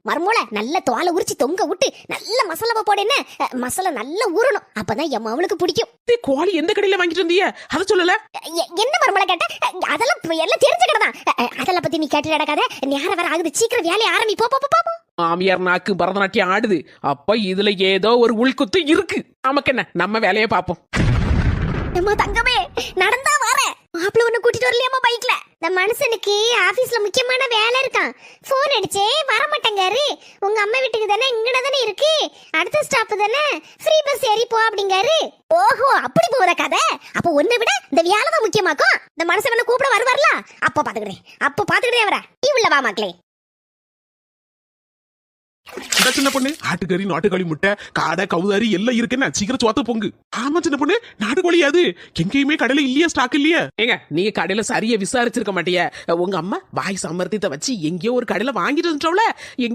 மர்மோல நல்ல தோலை உரிச்சு தொங்க விட்டு நல்ல மசாலாவை போடனே மசாலா நல்லா ஊறணும், அப்பதான் என் அவளுக்கு பிடிக்கும். கோழி எந்த கடையில வாங்கிட்டு வந்தீங்க அத சொல்லல? என்ன மர்மோல கேட்ட? அதெல்லாம் எல்லாம் தெரிஞ்ச கடை தான், அதெல்லாம் பத்தி நீ கேட்டு நடக்காத. நேரம் வேற ஆகுது, சீக்கிரம் வேலையை ஆரம்பி. போ போ போ. மாமியார் நாக்கு பரதநாட்டியம் ஆடுது, அப்ப இதுல ஏதோ ஒரு உள்குத்து இருக்கு. நமக்கு என்ன, நம்ம வேலையை பாப்போம். தங்கமே நடந்தா வர மாப்பிள்ள ஒண்ணு கூட்டிட்டு வரலையாமா பைக்ல? இந்த மனுஷனுக்கு ஆபீஸ்ல முக்கியமான வேலை இருக்கான், போன் அடிச்சே வர மாட்டேங்காரு. உங்க அம்மா வீட்டுக்கு தானே, இங்கட தானே இருக்கு, அடுத்த ஸ்டாப் தானே, ஃப்ரீ பஸ் ஏறி போ அப்படிங்காரு. ஓஹோ, அப்படி போற கதை. அப்ப ஒன்னை விட இந்த வேலை தான் முக்கியமாக்கும். இந்த மனுஷன் கூப்பிட வருவார்ல, அப்ப பாத்துக்கிட்டே வர. நீ உள்ள வா மக்களே. சின்ன பொண்ணு, ஆட்டுக்கறி நாட்டுக்கோழி முட்டை காடை கவுதாரி எல்லாம் இருக்குன்னா சீக்கிரம் சோத்த பொங்கு. ஆமா சின்ன பொண்ணு, நாட்டுக்கோழி அது எங்கேயுமே கடையில இல்லையா, ஸ்டாக் இல்லையா? ஏங்க நீங்க கடையில சரியா விசாரிச்சிருக்க மாட்டிய. உங்க அம்மா வாய் சமர்த்தியத்தை வச்சு எங்கேயோ ஒரு கடையில வாங்கிட்டு வந்துட்டோம்ல, எங்க